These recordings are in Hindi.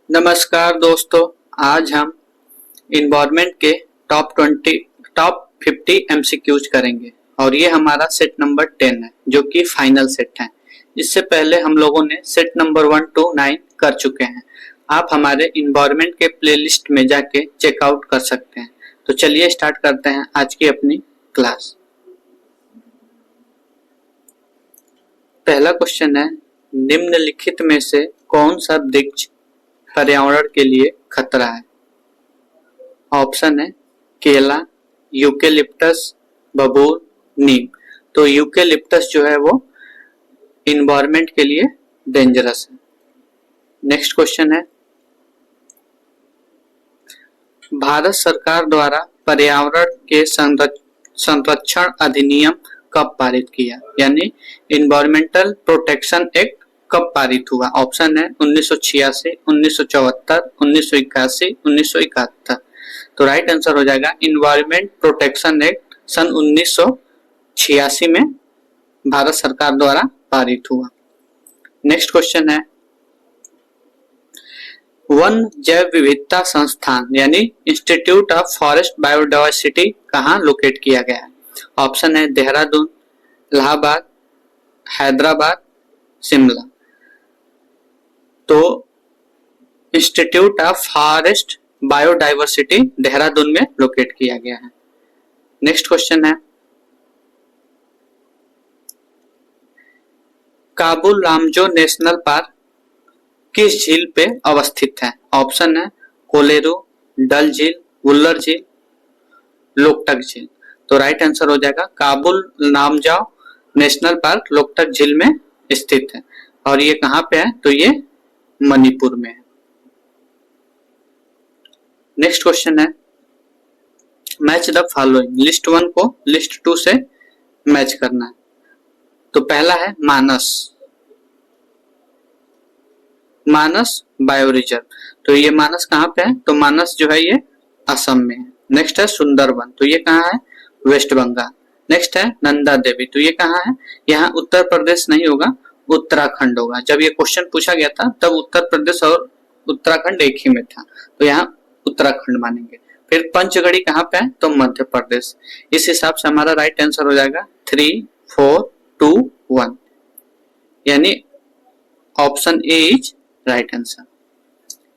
नमस्कार दोस्तों, आज हम इन्वायरमेंट के टॉप 50 एमसीक्यूज करेंगे और ये हमारा सेट नंबर 10 है जो कि फाइनल सेट है। इससे पहले हम लोगों ने सेट नंबर 1 to 9 कर चुके हैं। आप हमारे इन्वायरमेंट के प्लेलिस्ट में जाके चेकआउट कर सकते हैं। तो चलिए स्टार्ट करते हैं आज की अपनी क्लास। पहला क्वेश्चन है, निम्नलिखित में से कौन सा वृक्ष पर्यावरण के लिए खतरा है? ऑप्शन है केला, यूकेलिप्टस, बबूल, नीम। तो यूकेलिप्टस जो है वो इन्वायरमेंट के लिए डेंजरस है। नेक्स्ट क्वेश्चन है, भारत सरकार द्वारा पर्यावरण के संरक्षण अधिनियम कब पारित किया? यानी इन्वायरमेंटल प्रोटेक्शन एक्ट कब पारित हुआ? ऑप्शन है 1986, 1974, 1981, 1971। तो राइट आंसर हो जाएगा इन्वायरमेंट प्रोटेक्शन एक्ट सन 1986 में भारत सरकार द्वारा पारित हुआ। नेक्स्ट क्वेश्चन है, वन जैव विविधता संस्थान यानी इंस्टीट्यूट ऑफ फॉरेस्ट बायोडायवर्सिटी कहाँ लोकेट किया गया है? ऑप्शन है देहरादून, इलाहाबाद, हैदराबाद, शिमला। तो institute of forest biodiversity Dehradun में लोकेट किया गया है। नेक्स्ट क्वेश्चन है, काबुल लामजो नेशनल पार्क किस झील पे अवस्थित है? ऑप्शन है कोलेरू, डल झील, वुल्लर झील, लोकटक झील। तो राइट आंसर हो जाएगा काबुल लामजाओ नेशनल पार्क लोकटक झील में स्थित है। और ये कहाँ पे है? तो ये मणिपुर में है। नेक्स्ट क्वेश्चन है, मैच द फॉलोइंग। लिस्ट 1 को लिस्ट 2 से मैच करना है। तो पहला है मानस बायो रिजर्व। तो ये मानस कहाँ पे है? तो मानस जो है ये असम में है। नेक्स्ट है सुंदरवन। तो ये कहाँ है? वेस्ट बंगाल। नेक्स्ट है नंदा देवी। तो ये कहाँ है? यहाँ उत्तर प्रदेश नहीं होगा, उत्तराखंड होगा। जब ये क्वेश्चन पूछा गया था तब उत्तर प्रदेश और उत्तराखंड एक ही में था, तो यहाँ उत्तराखंड मानेंगे। फिर पंचगढ़ी कहाँ पे है? तो मध्य प्रदेश। इस हिसाब से हमारा राइट आंसर हो जाएगा 3, 4, 2, 1, यानी option A is right answer.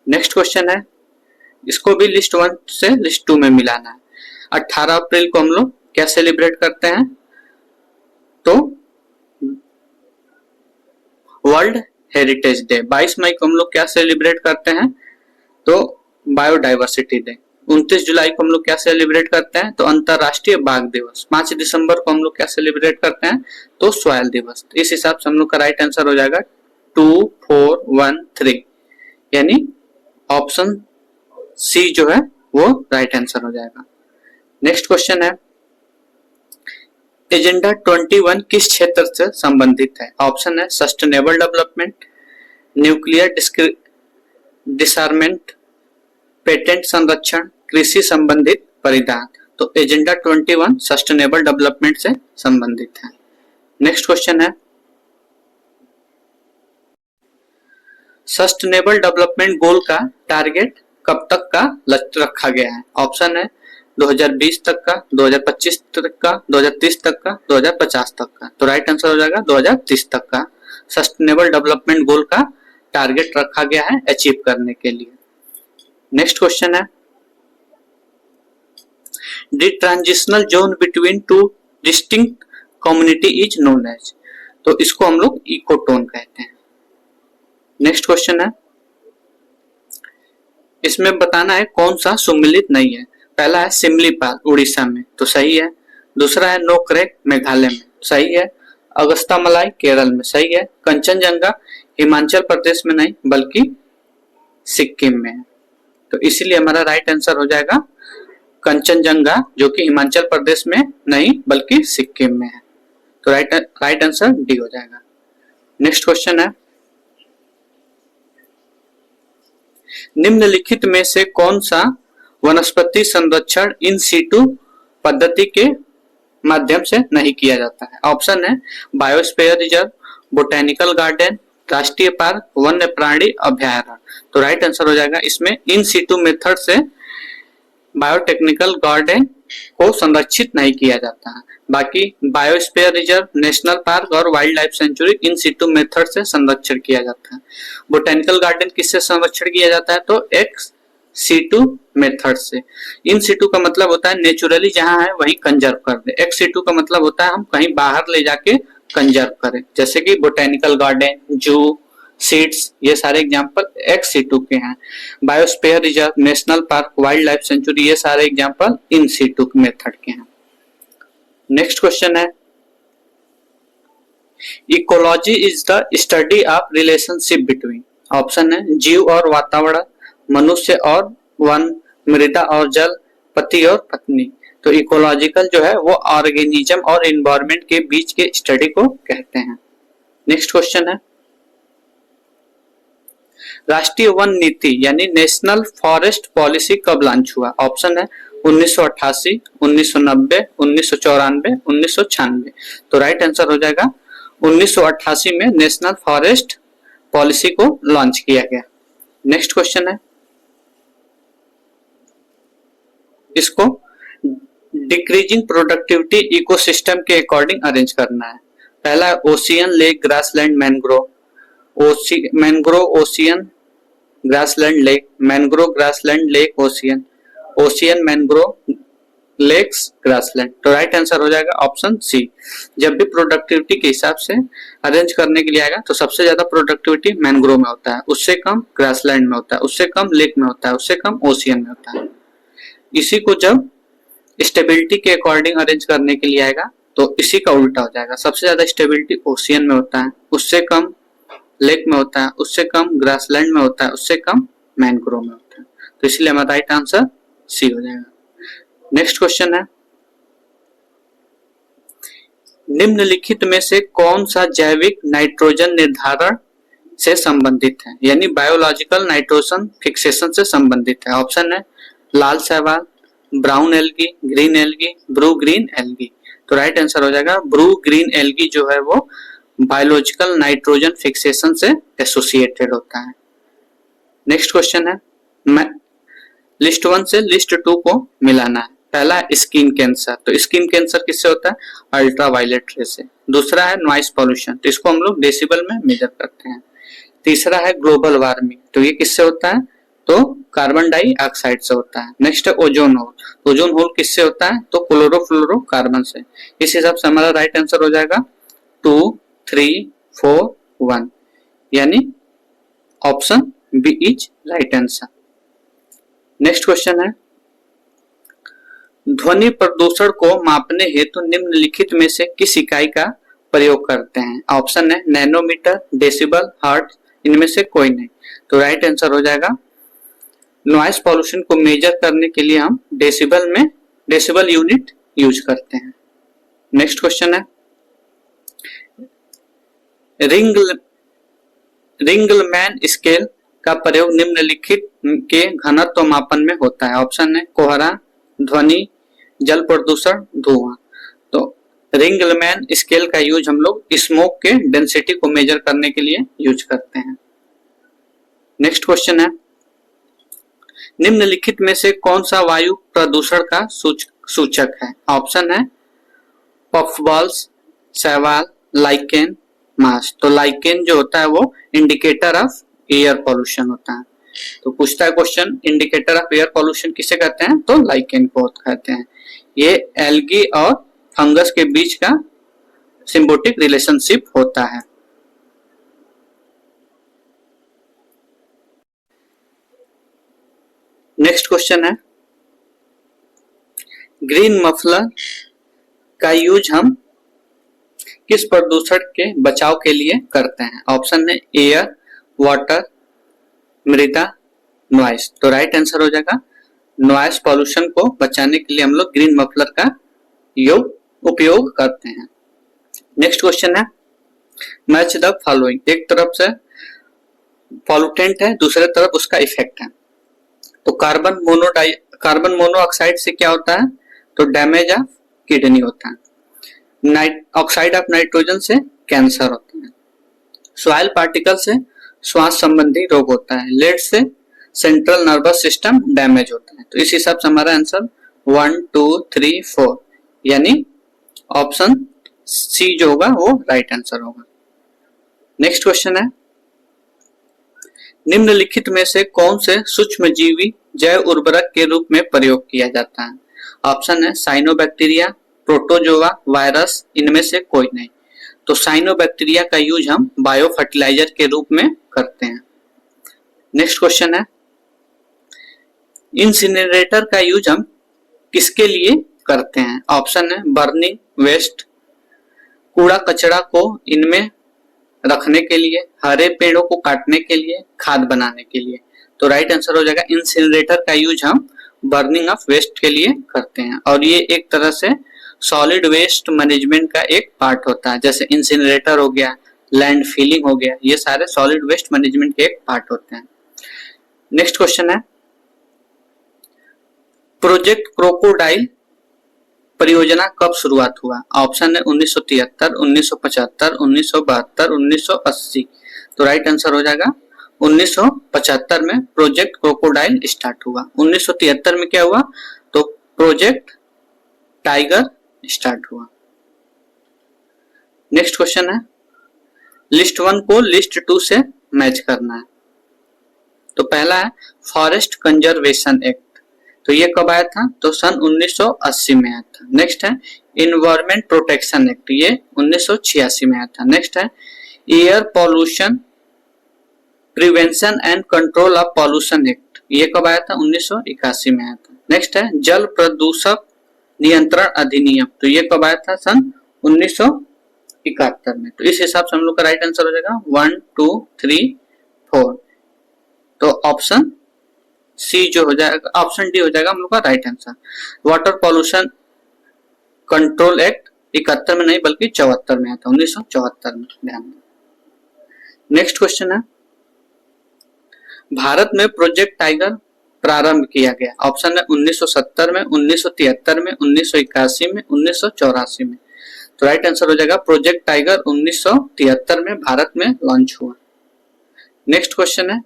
Next question है, इसको भी लिस्ट 1 से लिस्ट 2 में मिलाना है। 18 अप्रैल को हम लोग क्या सेलिब्रेट करते हैं? तो वर्ल्ड हेरिटेज डे। 22 मई को हम लोग क्या सेलिब्रेट करते हैं? तो बायोडाइवर्सिटी डे। 29 जुलाई को हम लोग क्या सेलिब्रेट करते हैं? तो अंतरराष्ट्रीय बाघ दिवस। 5 दिसंबर को हम लोग क्या सेलिब्रेट करते हैं? तो सॉइल दिवस। इस हिसाब से हम लोग का राइट आंसर हो जाएगा 2, 4, 1, 3, यानी ऑप्शन सी जो है वो राइट आंसर हो जाएगा। नेक्स्ट क्वेश्चन है, एजेंडा 21 किस क्षेत्र से संबंधित है? ऑप्शन है सस्टेनेबल डेवलपमेंट, न्यूक्लियर डिसआर्मेंट, पेटेंट संरक्षण, कृषि संबंधित परिधान। तो एजेंडा 21 सस्टेनेबल डेवलपमेंट से संबंधित है। नेक्स्ट क्वेश्चन है, सस्टेनेबल डेवलपमेंट गोल का टारगेट कब तक का लक्ष्य रखा गया है? ऑप्शन है 2020 तक का, 2025 तक का, 2030 तक का, 2050 तक का। तो राइट आंसर हो जाएगा 2030 तक का सस्टेनेबल डेवलपमेंट गोल का टारगेट रखा गया है अचीव करने के लिए। नेक्स्ट क्वेश्चन है, the transitional zone between two distinct community is known as. तो इसको हम लोग इकोटोन कहते हैं। नेक्स्ट क्वेश्चन है, इसमें बताना है कौन सा सुमिलित नहीं है। पहला है सिमलीपाल उड़ीसा में, तो सही है। दूसरा है नोकरेक मेघालय में, सही है। अगस्त्यामलाई केरल में, सही है। कंचनजंगा हिमाचल प्रदेश में नहीं बल्कि सिक्किम में है। तो इसीलिए हमारा राइट आंसर हो जाएगा कंचनजंगा, जो कि हिमाचल प्रदेश में नहीं बल्कि सिक्किम में है। तो राइट आंसर डी हो जाएगा। नेक्स्ट क्वेश्चन है, निम्नलिखित में से कौन सा वनस्पति संरक्षण इन सीटू पद्धति के माध्यम से नहीं किया जाता है? ऑप्शन है बायोस्फीयर रिजर्व, बोटेनिकल गार्डन, राष्ट्रीय पार्क, वन्य प्राणी अभयारण्य। तो राइट आंसर हो जाएगा इसमें इन सीटू मेथड से बायोटेक्निकल गार्डन को संरक्षित नहीं किया जाता है। बाकी बायोस्फीयर रिजर्व, नेशनल पार्क और wildlife sanctuary in situ method से संरक्षण किया जाता है। बोटेनिकल गार्डन किससे संरक्षण किया जाता है? तो एक्स सीटू मेथड से। इन सीटू का मतलब होता है नेचुरली जहां है वहीं कंजर्व कर दे। एक्स सीटू का मतलब होता है हम कहीं बाहर ले जाके कंजर्व करें, जैसे कि बोटेनिकल गार्डन, जू, सीड्स, ये सारे एग्जांपल एक्स सीटू के हैं। Biosphere reserve, national park, wild life sanctuary, ये सारे एग्जांपल इन सीटू मेथड के हैं। नेक्स्ट क्वेश्चन है, ecology is the study of relationship between. Option है जीव और वातावरण, मनुष्य और वन, मृदा और जल, पति और पत्नी। तो इकोलॉजिकल जो है वो ऑर्गेनिज्म और एनवायरनमेंट के बीच के स्टडी को कहते हैं। नेक्स्ट क्वेश्चन है, राष्ट्रीय वन नीति यानी नेशनल फॉरेस्ट पॉलिसी कब लॉन्च हुआ? ऑप्शन है 1988, 1990, 1994, 1996। तो राइट आंसर हो जाएगा 1988 में नेशनल फॉरेस्ट पॉलिसी को लॉन्च किया गया। नेक्स्ट क्वेश्चन है, इसको डिक्रीजिंग प्रोडक्टिविटी इकोसिस्टम के अकॉर्डिंग अरेंज करना है। पहला ocean, lake, grassland, mangrove. Mangrove, ocean, grassland, lake, mangrove, grassland, lake, ocean, ocean, mangrove, lakes, grassland. तो राइट आंसर हो जाएगा ऑप्शन सी। जब भी प्रोडक्टिविटी के हिसाब से अरेंज करने के लिए आएगा तो सबसे ज्यादा प्रोडक्टिविटी मैंग्रोव में होता है, उससे कम ग्रासलैंड में होता है, उससे कम लेक में होता है, उससे कम ओशियन में होता है। इसी को जब स्टेबिलिटी के अकॉर्डिंग अरेंज करने के लिए आएगा तो इसी का उल्टा हो जाएगा। सबसे ज्यादा स्टेबिलिटी ओशियन में होता है, उससे कम लेक में होता है, उससे कम ग्रासलैंड में होता है, उससे कम मैंग्रोव में होता है। तो इसलिए हमारा राइट आंसर सी हो जाएगा। नेक्स्ट क्वेश्चन है, निम्नलिखित में से कौन सा जैविक नाइट्रोजन निर्धारण से संबंधित है, यानी बायोलॉजिकल नाइट्रोजन फिक्सेशन से संबंधित है? ऑप्शन है लाल शैवाल, brown algae, green algae, blue green algae. तो राइट आंसर हो जाएगा ब्रू ग्रीन एल्गी जो है वो बायोलॉजिकल नाइट्रोजन फिक्सेशन से एसोसिएटेड होता है। नेक्स्ट क्वेश्चन है, मैं लिस्ट 1 से लिस्ट 2 को मिलाना है। पहला है स्किन कैंसर, तो स्किन कैंसर किससे होता है? अल्ट्रावायलेट रे से। दूसरा है नॉइस पॉल्यूशन, तो इसको हम लोग डेसिबल में मेजर करते हैं। तीसरा है ग्लोबल वार्मिंग, तो ये किससे होता है? तो कार्बन डाइऑक्साइड से होता है। नेक्स्ट है ओजोन होल, ओजोन होल किससे होता है? तो क्लोरोफ्लोरोकार्बन से। इस हिसाब से हमारा राइट आंसर हो जाएगा 2, 3, 4, 1, यानी option B is right answer. Next question है, ध्वनि प्रदूषण को मापने हेतु निम्नलिखित में से किस इकाई का प्रयोग करते हैं? ऑप्शन है नैनोमीटर, डेसिबल, हर्ट्ज, इनमें से कोई नहीं। तो राइट आंसर हो जाएगा नॉइस पॉल्यूशन को मेजर करने के लिए हम डेसिबल यूनिट यूज करते हैं। नेक्स्ट क्वेश्चन है, रिंगलमैन स्केल का प्रयोग निम्नलिखित के घनत्व मापन में होता है? ऑप्शन है कोहरा, ध्वनि, जल प्रदूषण, धुआं। तो रिंगलमैन स्केल का यूज हम लोग स्मोक के डेंसिटी को मेजर करने के लिए यूज करते हैं। नेक्स्ट क्वेश्चन है, निम्नलिखित में से कौन सा वायु प्रदूषण का सूचक है? ऑप्शन है पफबॉल्स, शैवाल, लाइकेन, मास। तो लाइकेन जो होता है वो इंडिकेटर ऑफ एयर पॉल्यूशन होता है। तो पूछता है question, indicator of air pollution किसे कहते हैं? तो लाइकेन को कहते हैं। ये एल्गी और फंगस के बीच का सिम्बियोटिक रिलेशनशिप होता है। नेक्स्ट क्वेश्चन है, ग्रीन मफलर का यूज हम किस प्रदूषण के बचाव के लिए करते हैं? ऑप्शन है एयर, वाटर, मृदा, नॉइस। तो राइट आंसर हो जाएगा नॉइस पॉल्यूशन को बचाने के लिए हम लोग ग्रीन मफलर का उपयोग करते हैं। नेक्स्ट क्वेश्चन है, मैच द फॉलोइंग। एक तरफ से पॉल्यूटेंट है, दूसरे तरफ उसका इफेक्ट है। तो कार्बन मोनोऑक्साइड से क्या होता है? तो डैमेज ऑफ किडनी होता है। ऑक्साइड ऑफ नाइट्रोजन से कैंसर होता है। सॉइल पार्टिकल से श्वास संबंधी रोग होता है। लेड से सेंट्रल नर्वस सिस्टम डैमेज होता है। तो इस हिसाब से हमारा आंसर 1 2 3 4 यानी ऑप्शन सी जो होगा वो राइट आंसर होगा। नेक्स्ट क्वेश्चन है, निम्नलिखित में से कौन से सूक्ष्मजीवी जैव उर्वरक के रूप में प्रयोग किया जाता है? ऑप्शन है साइनोबैक्टीरिया, प्रोटोजोआ, वायरस, इनमें से कोई नहीं। तो साइनोबैक्टीरिया का यूज हम बायो फर्टिलाइजर के रूप में करते हैं। नेक्स्ट क्वेश्चन है, इंसिनरेटर का यूज हम किसके लिए करते हैं? ऑप्शन है बर्निंग वेस्ट, कूड़ा कचरा को इनमें रखने के लिए, हरे पेड़ों को काटने के लिए, खाद बनाने के लिए। तो राइट आंसर हो जाएगा इंसिनरेटर का यूज हम बर्निंग ऑफ वेस्ट के लिए करते हैं। और ये एक तरह से सॉलिड वेस्ट मैनेजमेंट का एक पार्ट होता है। जैसे इंसिनरेटर हो गया, लैंड फिलिंग हो गया, ये सारे सॉलिड वेस्ट मैनेजमेंट के एक पार्ट होते हैं। नेक्स्ट क्वेश्चन है, प्रोजेक्ट क्रोकोडाइल परियोजना कब शुरुआत हुआ? ऑप्शन है 1973, 1975, 1972, 1980। तो राइट आंसर हो जाएगा 1975 में प्रोजेक्ट क्रोकोडाइल स्टार्ट हुआ। 1973 में क्या हुआ? तो प्रोजेक्ट टाइगर स्टार्ट हुआ। नेक्स्ट क्वेश्चन है, लिस्ट 1 को लिस्ट 2 से मैच करना है। तो पहला है फॉरेस्ट कंजर्वेशन एक्ट, तो ये कब आया था? तो सन 1980 में आया था। नेक्स्ट है इन्वायरमेंट प्रोटेक्शन एक्ट, ये 1986 में आया था। नेक्स्ट है air pollution prevention and control of pollution act, ये कब आया था? 1981 में आया था। नेक्स्ट है जल प्रदूषक नियंत्रण अधिनियम, तो ये कब आया था? सन 1971 में। तो इस हिसाब से हम लोग का राइट आंसर हो जाएगा 1 2 3 4। तो ऑप्शन सी जो हो जाएगा, ऑप्शन डी हो जाएगा हम लोग का right answer. Water pollution control act 71 में नहीं बल्कि 74 में आया था, 1974 में, ध्यान दें। नेक्स्ट क्वेश्चन है, भारत में प्रोजेक्ट टाइगर प्रारंभ किया गया। ऑप्शन है 1970 में, 1973 में, 1981 में, 1984 में। तो राइट आंसर हो जाएगा प्रोजेक्ट टाइगर 1973 में भारत में लॉन्च हुआ। नेक्स्ट क्वेश्चन है,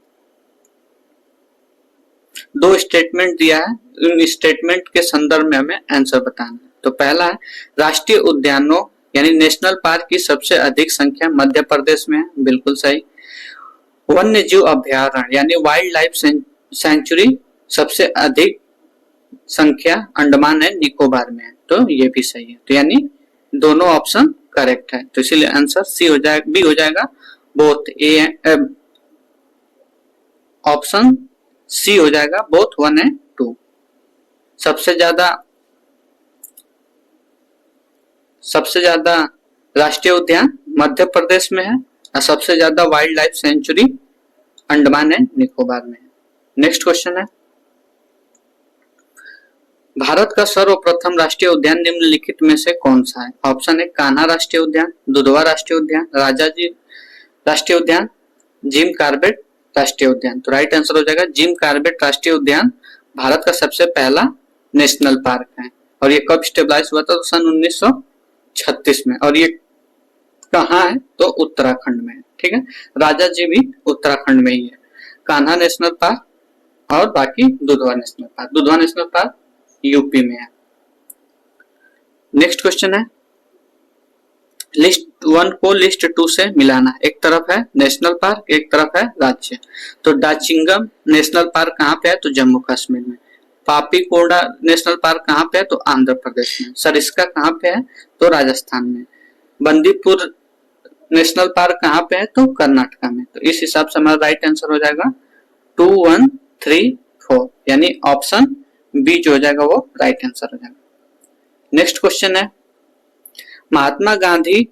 2 स्टेटमेंट दिया है, इन स्टेटमेंट के संदर्भ में हमें आंसर बताना है। तो पहला है राष्ट्रीय उद्यानों यानी नेशनल पार्क की सबसे अधिक संख्या मध्य प्रदेश में है, बिल्कुल सही। वन्य जीव अभ्यारण्य यानी वाइल्ड लाइफ सेंचुरी सबसे अधिक संख्या अंडमान एंड निकोबार में है, तो ये भी सही है। तो यानी दोनों ऑप्शन करेक्ट है, तो इसीलिए आंसर सी हो जाएगा, बी हो जाएगा बोथ ए, ऑप्शन सी हो जाएगा बोथ 1 एंड 2। सबसे ज्यादा राष्ट्रीय उद्यान मध्य प्रदेश में है और सबसे ज्यादा wild life sanctuary Andaman and Nicobar में है। नेक्स्ट क्वेश्चन है, भारत का सर्वप्रथम राष्ट्रीय उद्यान निम्नलिखित में से कौन सा है? ऑप्शन है कान्हा राष्ट्रीय उद्यान, दुधवा राष्ट्रीय उद्यान, राजाजी राष्ट्रीय उद्यान, जिम कॉर्बेट राष्ट्रीय उद्यान। तो राइट आंसर हो जाएगा जिम कॉर्बेट राष्ट्रीय उद्यान भारत का सबसे पहला नेशनल पार्क है। और ये कब स्टेबलाइज हुआ था? तो सन 1936 में। और ये कहाँ है? तो उत्तराखंड में है, ठीक है। राजा जी भी उत्तराखंड में ही है। कान्हा नेशनल पार्क और बाकी Dudhwa national park, Dudhwa national park UP में है। नेक्स्ट क्वेश्चन है, लिस्ट 1 को लिस्ट 2 से मिलाना। एक तरफ है नेशनल पार्क, एक तरफ है राज्य। तो डाचिंगम नेशनल पार्क कहाँ पे है? तो जम्मू कश्मीर में। पापीकोड़ा नेशनल पार्क कहाँ पे है? तो आंध्र प्रदेश में। सरिस्का कहाँ पे है? तो राजस्थान में। बंदीपुर नेशनल पार्क कहाँ पे है? तो कर्नाटका में। तो इस हिसाब से हमारा राइट आंसर हो जाएगा 2 1 3 4 यानी ऑप्शन बी जो हो जाएगा वो राइट आंसर हो जाएगा। नेक्स्ट क्वेश्चन है, Mahatma Gandhi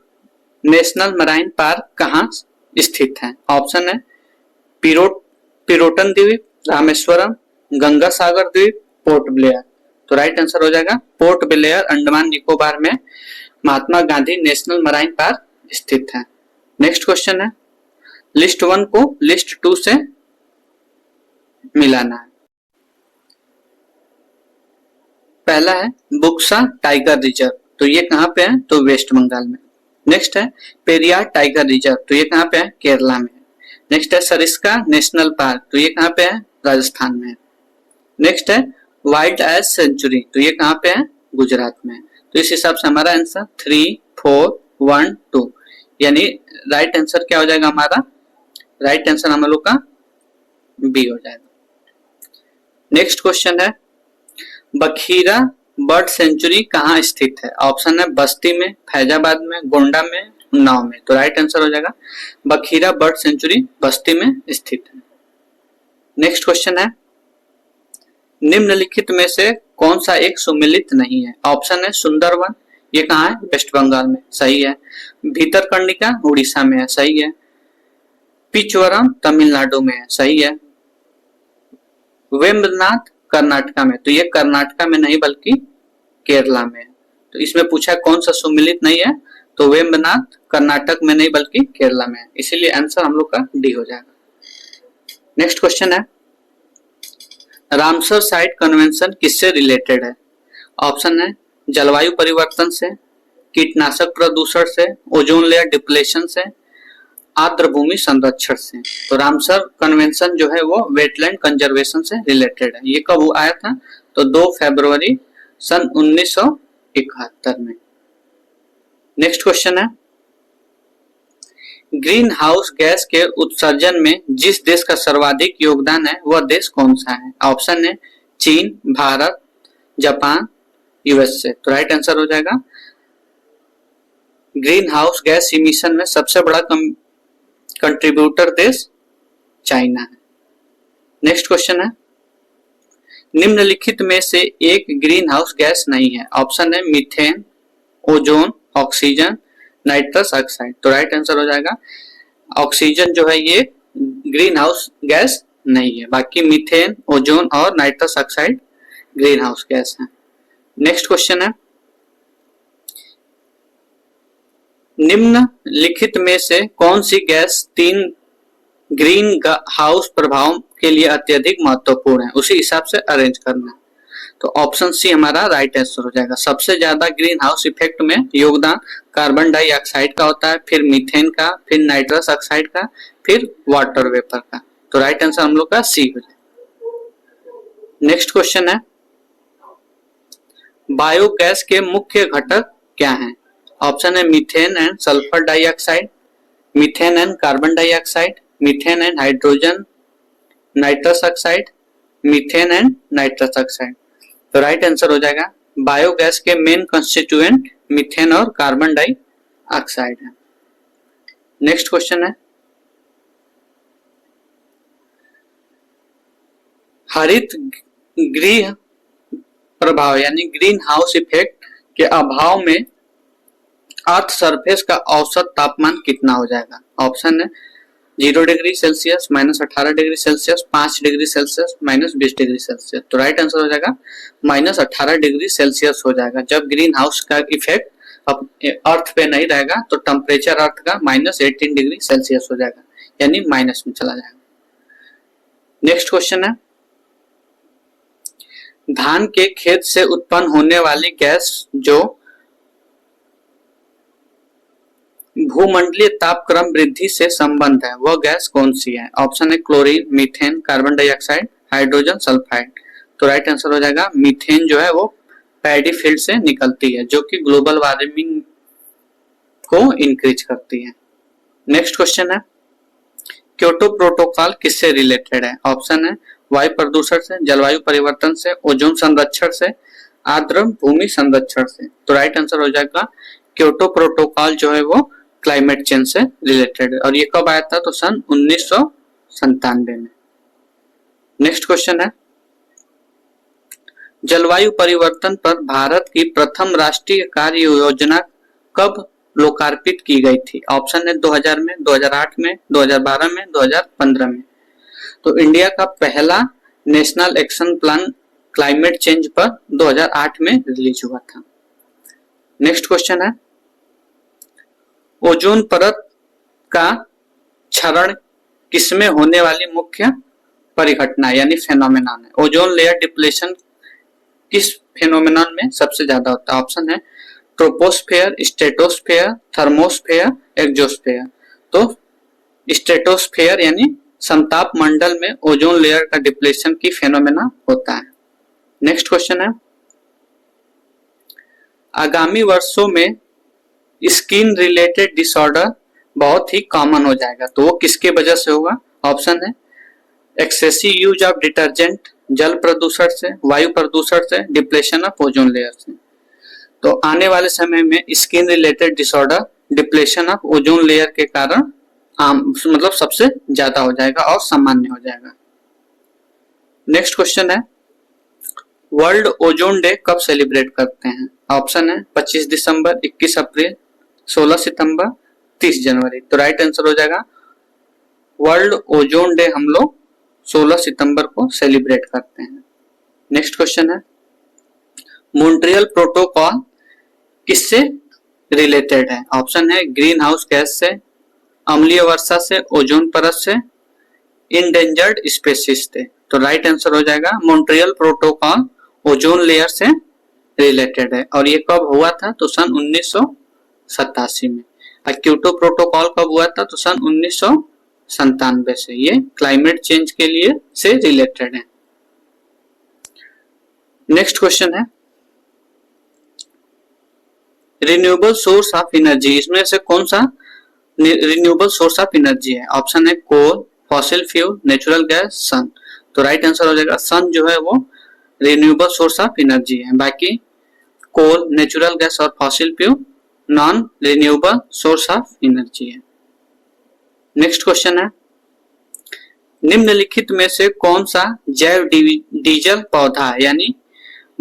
national marine park कहाँ स्थित है? ऑप्शन है पिरोटन द्वीप, रामेश्वरम, गंगा सागर द्वीप, पोर्ट ब्लेयर। तो राइट आंसर हो जाएगा पोर्ट ब्लेयर अंडमान निकोबार में Mahatma Gandhi national marine park स्थित है। नेक्स्ट क्वेश्चन है, लिस्ट 1 को लिस्ट 2 से मिलाना है। पहला है बुक्सा टाइगर रिजर्व, तो ये कहाँ पे है? तो वेस्ट बंगाल में। नेक्स्ट है पेरियार टाइगर रिजर्व, तो ये कहाँ पे है? केरला में। नेक्स्ट है सरिस्का नेशनल पार्क, तो ये कहाँ पे है? राजस्थान में। नेक्स्ट है वाइल्ड एज सेंचुरी, तो ये कहाँ पे है? गुजरात में। तो इस हिसाब से हमारा आंसर 3, 4, 1, 2, यानी राइट आंसर क्या हो जाएगा हमारा? राइट आंसर हम लोग का बी हो जाएगा। नेक्स्ट क्वेश्चन है बखीरा बर्ड सेंचुरी कहाँ स्थित है? ऑप्शन है बस्ती में, फैजाबाद में, गोंडा में, उन्नाव में। तो राइट आंसर हो जाएगा बखीरा बर्ड सेंचुरी बस्ती में स्थित है। नेक्स्ट क्वेश्चन है निम्नलिखित में से कौन सा एक सुमेलित नहीं है? ऑप्शन है सुंदरवन, ये कहाँ है? वेस्ट बंगाल में, सही है। भीतरकनिका उड़ीसा में है, सही है। पिचवरम तमिलनाडु में है, सही है। वेम्बनाथ कर्नाटका में, तो ये कर्नाटका में नहीं बल्कि केरला में है। तो इसमें पूछा कौन सा सुमेलित नहीं है, तो वेम्बनाथ कर्नाटक में नहीं बल्कि केरला में है, इसीलिए आंसर हम लोग का डी हो जाएगा। नेक्स्ट क्वेश्चन है रामसर साइट कन्वेंशन किससे रिलेटेड है? ऑप्शन है जलवायु परिवर्तन से, कीटनाशक प्रदूषण से, ओजोन लेयर डिप्लेशन से, आर्द्र भूमि संरक्षण से। तो रामसर कन्वेंशन जो है वो वेटलैंड कंजर्वेशन से रिलेटेड है। ये कब आया था? तो 2 फरवरी सन 1971 में। नेक्स्ट क्वेश्चन है ग्रीन हाउस गैस के उत्सर्जन में जिस देश का सर्वाधिक योगदान है वह देश कौन सा है? ऑप्शन है चीन, भारत, जापान, यूएसए। तो राइट आंसर हो जाएगा ग्रीन हाउस गैस इमिशन में सबसे बड़ा कंट्रीब्यूटर देश चाइना है। नेक्स्ट क्वेश्चन है निम्नलिखित में से एक ग्रीन हाउस गैस नहीं है। ऑप्शन है methane, ozone, oxygen, nitrous oxide. तो राइट आंसर हो जाएगा ऑक्सीजन जो है ये ग्रीन हाउस गैस नहीं है, बाकी मीथेन, ओजोन और nitrous oxide green house gas है। नेक्स्ट क्वेश्चन है निम्नलिखित में से कौन सी गैस 3 ग्रीन हाउस प्रभावों के लिए अत्यधिक महत्वपूर्ण है? उसी हिसाब से अरेंज करना है। तो ऑप्शन सी हमारा राइट आंसर हो जाएगा। सबसे ज्यादा ग्रीन हाउस इफेक्ट में योगदान कार्बन डाइऑक्साइड का होता है, फिर मीथेन का, फिर नाइट्रस ऑक्साइड का, फिर वाटर वेपर का। तो राइट आंसर हम लोग का सी हो जाएगा। नेक्स्ट क्वेश्चन है बायोगैस के मुख्य घटक क्या हैं? ऑप्शन है methane and sulphur dioxide, methane and carbon dioxide, methane and hydrogen nitrous oxide, methane and nitrous oxide. तो राइट आंसर हो जाएगा बायोगैस के मेन कंस्टिट्यूएंट मीथेन और कार्बन डाइऑक्साइड है। नेक्स्ट क्वेश्चन है हरित गृह प्रभाव यानी ग्रीन हाउस इफेक्ट के अभाव में अर्थ सरफेस का औसत तापमान कितना हो जाएगा? ऑप्शन है 0 degree Celsius, -18 degree Celsius, 5 degree Celsius, -20 degree Celsius. तो राइट आंसर हो जाएगा -18 डिग्री सेल्सियस हो जाएगा। जब ग्रीन हाउस का इफेक्ट अब अर्थ पे नहीं रहेगा तो टेम्परेचर अर्थ का -18 डिग्री सेल्सियस हो जाएगा, यानी माइनस में चला जाएगा। नेक्स्ट क्वेश्चन है धान के खेत से उत्पन्न होने वाली गैस जो भूमंडलीय तापक्रम वृद्धि से संबंध है वह गैस कौन सी है? ऑप्शन है chlorine, methane, carbon dioxide, hydrogen sulphide. तो राइट आंसर हो जाएगा मीथेन जो है वो पैडी फील्ड से निकलती है जो कि ग्लोबल वार्मिंग को इंक्रीज करती है। नेक्स्ट क्वेश्चन है क्योटो प्रोटोकॉल किससे रिलेटेड है? ऑप्शन है वायु प्रदूषण से, जलवायु परिवर्तन से, ओजोन संरक्षण से, आर्द्र भूमि संरक्षण से। तो राइट आंसर हो जाएगा क्योटो प्रोटोकॉल जो है वो क्लाइमेट चेंज से रिलेटेड है और ये कब आया था? तो सन 1997 में। नेक्स्ट क्वेश्चन है जलवायु परिवर्तन पर भारत की प्रथम राष्ट्रीय कार्य योजना कब लोकार्पित की गई थी? ऑप्शन है 2000 में, 2008 में, 2012 में, 2015 में। तो इंडिया का पहला national action plan climate change पर 2008 में रिलीज हुआ था। नेक्स्ट क्वेश्चन है ओजोन परत का क्षरण किसमें होने वाली मुख्य परिघटना यानी फेनोमेनन है? ओजोन लेयर डिप्लेशन किस फेनोमेनन में सबसे ज्यादा होता है? ऑप्शन है ट्रोपोस्फेयर, स्ट्रेटोस्फेयर, थर्मोस्फेयर, एक्सोस्फेयर। तो स्ट्रेटोस्फेयर यानी समताप मंडल में ओजोन लेयर का डिप्लेशन की फेनोमेना होता है। नेक्स्ट क्वेश्चन है, आगामी वर्षों में स्किन रिलेटेड डिसऑर्डर बहुत ही कॉमन हो जाएगा, तो वो किसके वजह से होगा? ऑप्शन है एक्सेसिव यूज ऑफ डिटर्जेंट, जल प्रदूषण से, वायु प्रदूषण से, डिप्लेशन ऑफ ओजोन लेयर से। तो आने वाले समय में skin related disorder depletion of ozone layer के कारण मतलब सबसे ज्यादा हो जाएगा और सामान्य हो जाएगा। नेक्स्ट क्वेश्चन है, वर्ल्ड ओजोन डे कब सेलिब्रेट करते हैं? ऑप्शन है 25 दिसंबर, 21 अप्रैल, 16 सितंबर, 30 जनवरी। तो राइट आंसर हो जाएगा वर्ल्ड ओजोन डे हम लोग 16 सितंबर को सेलिब्रेट करते हैं। नेक्स्ट क्वेश्चन है, मॉन्ट्रियल प्रोटोकॉल किससे रिलेटेड है? ऑप्शन है ग्रीन हाउस गैस से, अम्लीय वर्षा से, ओजोन परत से, इंडेंजर्ड स्पेसीज से। तो राइट आंसर हो जाएगा मॉन्ट्रियल प्रोटोकॉल ओजोन लेयर से रिलेटेड है। और ये कब हुआ था? तो सन 1987 में। और क्योटो प्रोटोकॉल कब हुआ था? तो सन 1997 से। ये क्लाइमेट चेंज के लिए से रिलेटेड है। नेक्स्ट क्वेश्चन है, रिन्यूएबल सोर्स ऑफ एनर्जी, इसमें से कौन सा रिन्यूएबल सोर्स ऑफ एनर्जी है? ऑप्शन है कोल, फॉसिल फ्यूल, नेचुरल गैस, सन। तो राइट आंसर हो जाएगा सन जो है वो रिन्यूएबल सोर्स ऑफ एनर्जी है। बाकी कोल, नेचुरल गैस और fossil fuel non renewable source of energy है। नेक्स्ट क्वेश्चन है, निम्नलिखित में से कौन सा जैव डीजल पौधा है यानी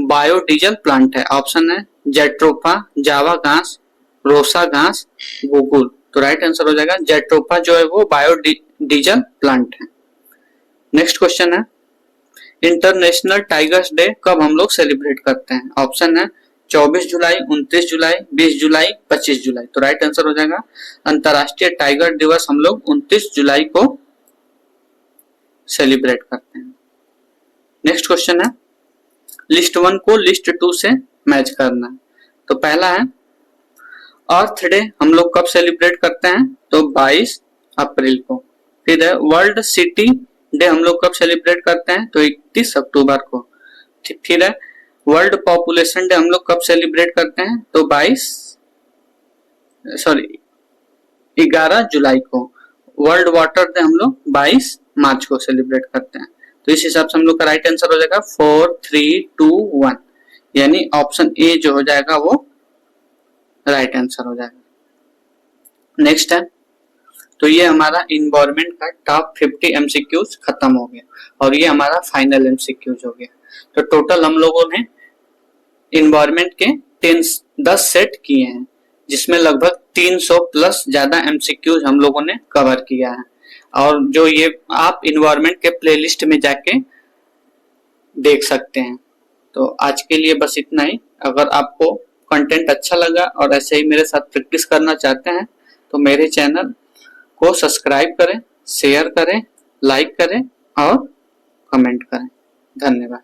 बायोडीजल प्लांट है? ऑप्शन है जेट्रोफा, जावा घास, रोसा घास, गुगुल। तो राइट आंसर हो जाएगा जेट्रोफा जो है वो बायोडीजल प्लांट है। नेक्स्ट क्वेश्चन है, इंटरनेशनल टाइगर्स डे कब हम लोग सेलिब्रेट करते हैं? ऑप्शन है 24 जुलाई, 29 जुलाई, 20 जुलाई, 25 जुलाई। तो राइट आंसर हो जाएगा अंतरराष्ट्रीय टाइगर दिवस हम लोग 29 जुलाई को सेलिब्रेट करते हैं। नेक्स्ट क्वेश्चन है, लिस्ट 1 को लिस्ट 2 से मैच करना है। तो पहला है अर्थ डे हम लोग कब सेलिब्रेट करते हैं? तो 22 अप्रैल को। फिर है वर्ल्ड सिटी डे हम लोग कब सेलिब्रेट करते हैं? तो 31 अक्टूबर को। फिर है वर्ल्ड पॉपुलेशन डे हम लोग कब सेलिब्रेट करते हैं? तो 11 जुलाई को। वर्ल्ड वाटर डे हम लोग 22 मार्च को सेलिब्रेट करते हैं। तो इस हिसाब से हम लोग का राइट आंसर हो जाएगा 4, 3, 2, 1 यानी ऑप्शन ए जो हो जाएगा वो राइट आंसर हो जाएगा। नेक्स्ट है, तो ये हमारा इन्वायरमेंट का टॉप 50 एमसीक्यूज खत्म हो गया और ये हमारा फाइनल एमसीक्यूज हो गया। तो टोटल हम लोगों ने इन्वायरमेंट के 10 सेट किए हैं जिसमें लगभग 300 प्लस ज्यादा एमसीक्यूज हम लोगों ने कवर किया है। और जो ये आप इन्वायरमेंट के प्लेलिस्ट में जाके देख सकते हैं। तो आज के लिए बस इतना ही। अगर आपको कंटेंट अच्छा लगा और ऐसे ही मेरे साथ प्रैक्टिस करना चाहते हैं तो मेरे चैनल को सब्सक्राइब करें, शेयर करें, लाइक करें और कमेंट करें। धन्यवाद।